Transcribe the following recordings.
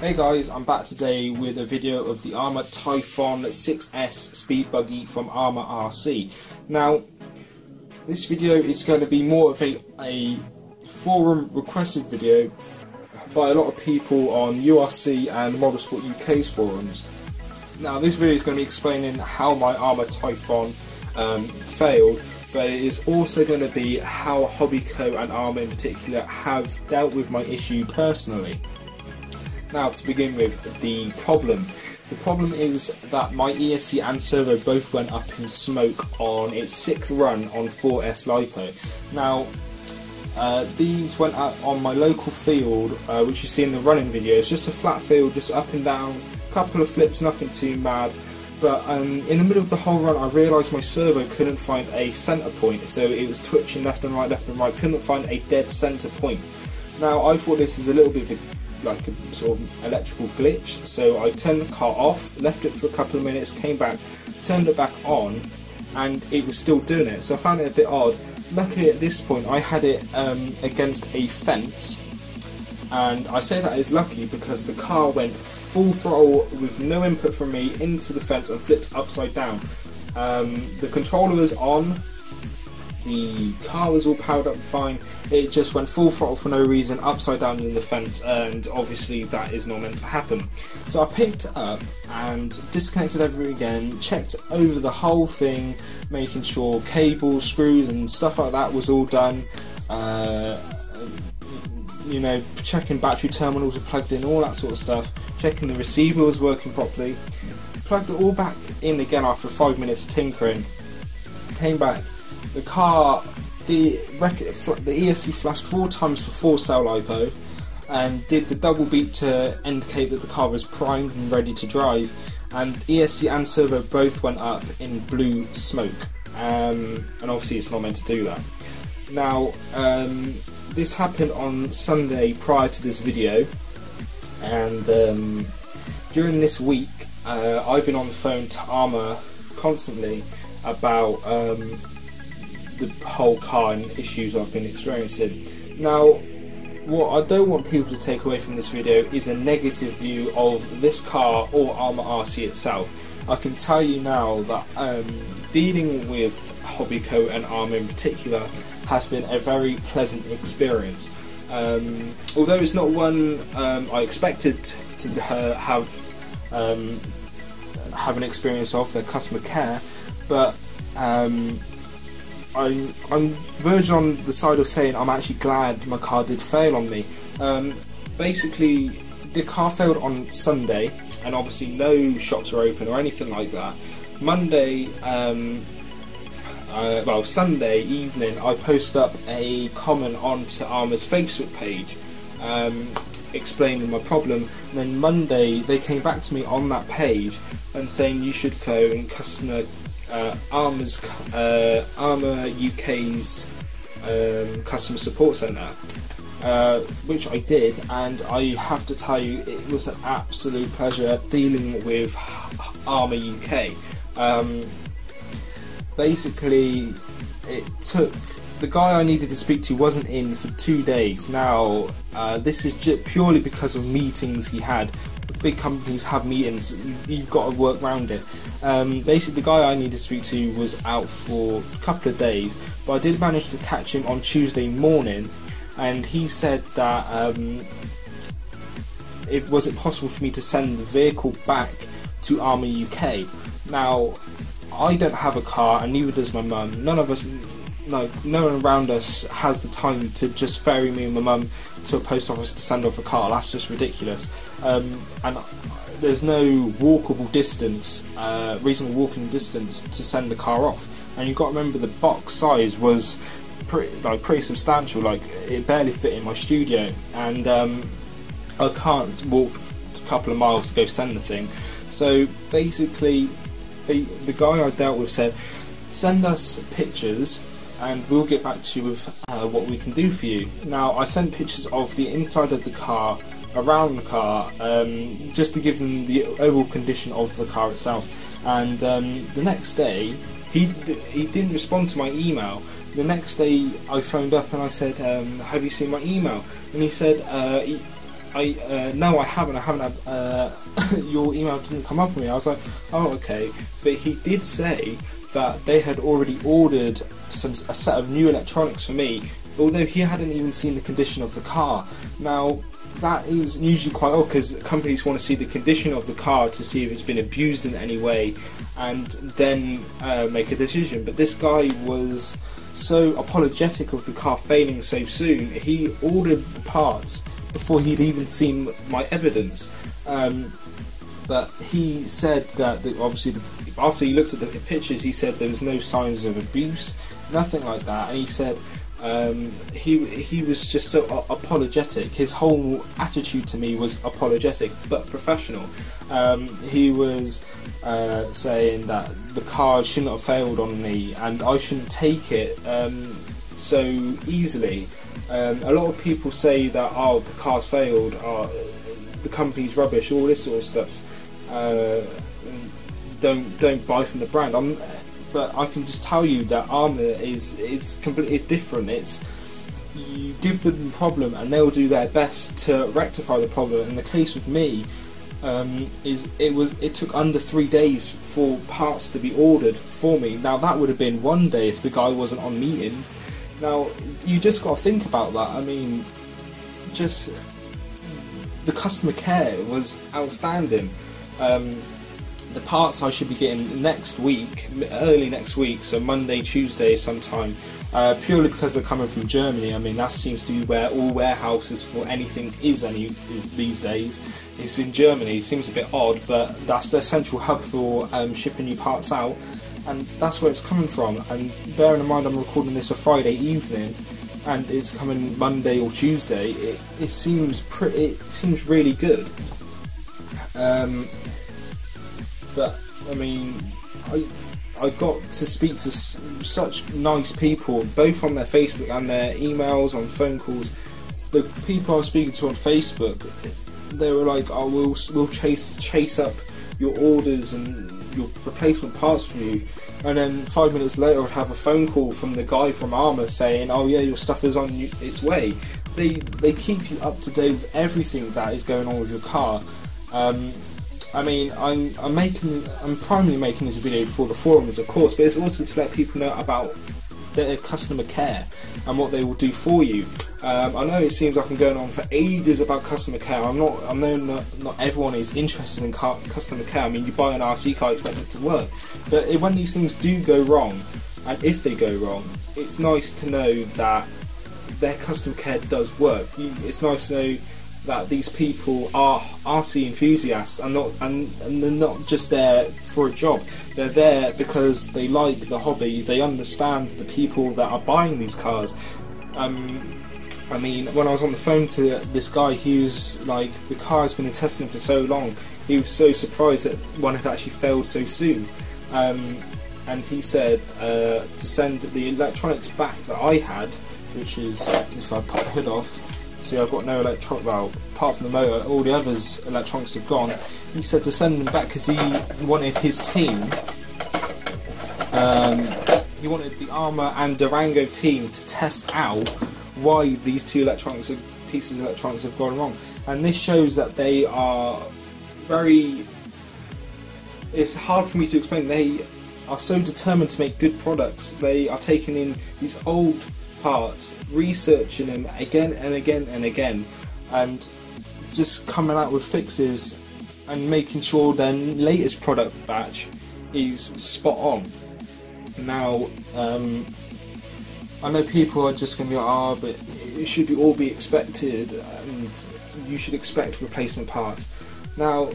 Hey guys, I'm back today with a video of the Arrma Typhon 6S Speed Buggy from Arrma RC. Now, this video is going to be more of a forum requested video by a lot of people on URC and Motorsport UK's forums. Now, this video is going to be explaining how my Arrma Typhon failed, but it is also going to be how Hobbyco and Arrma in particular have dealt with my issue personally. Now, to begin with, the problem. The problem is that my ESC and servo both went up in smoke on its 6th run on 4S LiPo. Now, these went up on my local field, which you see in the running video. It's just a flat field, just up and down, a couple of flips, nothing too mad. But in the middle of the whole run, I realised my servo couldn't find a centre point, so it was twitching left and right, couldn't find a dead centre point. Now, I thought this is a little bit of like a sort of electrical glitch, so I turned the car off, left it for a couple of minutes, came back, turned it back on, and it was still doing it, so I found it a bit odd. Luckily at this point I had it against a fence, and I say that is lucky because the car went full throttle with no input from me into the fence and flipped upside down. The controller was on, the car was all powered up fine, it just went full throttle for no reason, upside down in the fence, and obviously that is not meant to happen. So I picked it up and disconnected everything again, checked over the whole thing, making sure cables, screws and stuff like that was all done, you know, checking battery terminals were plugged in, all that sort of stuff, checking the receiver was working properly, plugged it all back in again after 5 minutes of tinkering, came back. The car, the ESC flashed 4 times for 4 cell LiPo and did the double beep to indicate that the car was primed and ready to drive, and ESC and servo both went up in blue smoke, and obviously it's not meant to do that. Now, this happened on Sunday prior to this video, and during this week I've been on the phone to Arrma constantly about the whole car and issues I've been experiencing. Now, what I don't want people to take away from this video is a negative view of this car or Arrma RC itself. I can tell you now that dealing with Hobbyco and Arrma in particular has been a very pleasant experience. Although it's not one I expected to have an experience of, their customer care, but I'm verging on the side of saying I'm actually glad my car did fail on me. Basically, the car failed on Sunday, and obviously no shops were open or anything like that. Monday, Sunday evening, I posted up a comment onto Arrma's Facebook page explaining my problem, and then Monday they came back to me on that page and saying you should phone customer Arrma UK's customer support centre, which I did, and I have to tell you it was an absolute pleasure dealing with Arrma UK. Basically, it took, the guy I needed to speak to wasn't in for 2 days. Now, this is just purely because of meetings he had. Big companies have meetings, you've got to work around it. Basically, the guy I needed to speak to was out for a couple of days, but I did manage to catch him on Tuesday morning, and he said that was it possible for me to send the vehicle back to Arrma UK. Now, I don't have a car, and neither does my mum. None of us, no one around us has the time to just ferry me and my mum to a post office to send off a car. That's just ridiculous. And there's no walkable distance, reasonable walking distance to send the car off. And you've got to remember the box size was pretty substantial. Like, it barely fit in my studio, and I can't walk a couple of miles to go send the thing. So basically, the guy I dealt with said, send us pictures and we'll get back to you with what we can do for you. Now, I sent pictures of the inside of the car, around the car, just to give them the overall condition of the car itself. And the next day, he didn't respond to my email. The next day I phoned up and I said, have you seen my email? And he said, no, I haven't had, your email didn't come up with me. I was like, oh, okay. But he did say that they had already ordered a set of new electronics for me, although he hadn't even seen the condition of the car. Now, that is usually quite odd, because companies want to see the condition of the car to see if it's been abused in any way, and then make a decision. But this guy was so apologetic of the car failing so soon. He ordered the parts before he'd even seen my evidence. But he said that obviously after he looked at the pictures, he said there was no signs of abuse, nothing like that, and he said he was just so apologetic. His whole attitude to me was apologetic but professional. He was saying that the car shouldn't have failed on me and I shouldn't take it so easily. A lot of people say that, oh, the car's failed, the company's rubbish, all this sort of stuff. Don't buy from the brand. But I can just tell you that Armour is completely different. It's, you give them the problem and they'll do their best to rectify the problem. In the case with me, it took under 3 days for parts to be ordered for me. Now that would have been 1 day if the guy wasn't on meetings. Now you just got to think about that. I mean, just the customer care was outstanding. The parts I should be getting next week, early next week, so Monday, Tuesday sometime, purely because they're coming from Germany. I mean, that seems to be where all warehouses for anything is these days. It's in Germany. It seems a bit odd, but that's their central hub for shipping new parts out, and that's where it's coming from. And bearing in mind I'm recording this a Friday evening, and it's coming Monday or Tuesday, it seems really good. But I mean, I got to speak to such nice people, both on their Facebook and their emails, on phone calls. The people I was speaking to on Facebook, they were like, "Oh, we'll chase up your orders and your replacement parts from you." And then 5 minutes later, I'd have a phone call from the guy from Armour saying, "Oh yeah, your stuff is on its way." They keep you up to date with everything that is going on with your car. I mean, I'm primarily making this video for the forums, of course, but it's also to let people know about their customer care and what they will do for you. I know it seems like I'm going on for ages about customer care. I know not everyone is interested in customer care. I mean, you buy an RC car, you expect it to work, but when these things do go wrong, and if they go wrong, it's nice to know that their customer care does work. It's nice to know that these people are RC enthusiasts and they're not just there for a job. They're there because they like the hobby. They understand the people that are buying these cars. I mean, when I was on the phone to this guy, he was like, the car has been in testing for so long. He was so surprised that one had actually failed so soon. And he said to send the electronics back that I had, which is, if I pop the hood off, see, I've got no electronic, well, apart from the motor, all the others electronics have gone. He said to send them back because he wanted his team, he wanted the Armour and Durango team to test out why these two pieces of electronics have gone wrong. And this shows that they are very, it's hard for me to explain, they are so determined to make good products. They are taking in these old parts, researching them again and again and again, and just coming out with fixes and making sure their latest product batch is spot on. Now, I know people are just going to be like, "Oh, but it should all be expected, and you should expect replacement parts." Now,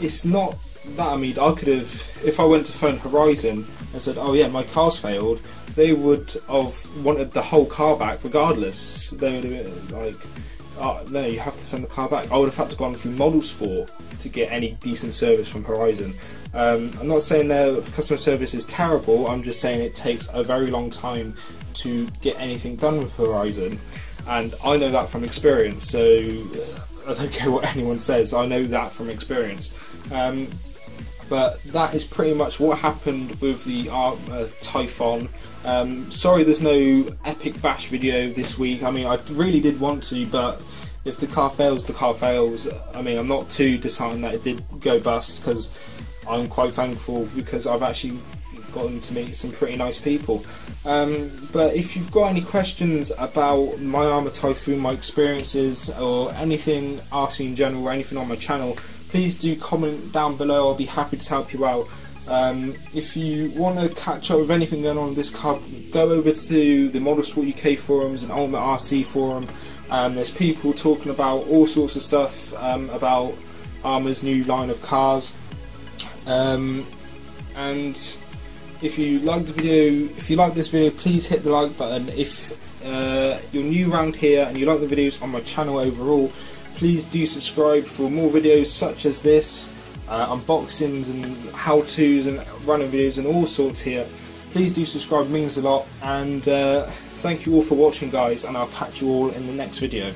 it's not that. I mean, I could have, if I went to phone Horizon and said, "Oh yeah, my car's failed," they would have wanted the whole car back regardless. They would have been like, "Oh, no, you have to send the car back." I would have had to go on through Model Sport to get any decent service from Horizon. I'm not saying their customer service is terrible, I'm just saying it takes a very long time to get anything done with Horizon, and I know that from experience, so I don't care what anyone says, I know that from experience. But that is pretty much what happened with the Typhon. Sorry there's no Epic Bash video this week. I mean, I really did want to, but if the car fails, the car fails. I mean, I'm not too disheartened that it did go bust, because I'm quite thankful, because I've actually gotten to meet some pretty nice people. But if you've got any questions about my Arrma Typhoon, my experiences, or anything RC in general, or anything on my channel, please do comment down below. I'll be happy to help you out. If you want to catch up with anything going on in this car, go over to the Motorsport UK forums and Ultimate RC forum. There's people talking about all sorts of stuff about Arrma's new line of cars. And if you like this video, please hit the like button. If you're new around here and you like the videos on my channel overall, please do subscribe for more videos such as this, unboxings and how-tos and running videos and all sorts here. Please do subscribe, it means a lot, and thank you all for watching, guys, and I'll catch you all in the next video.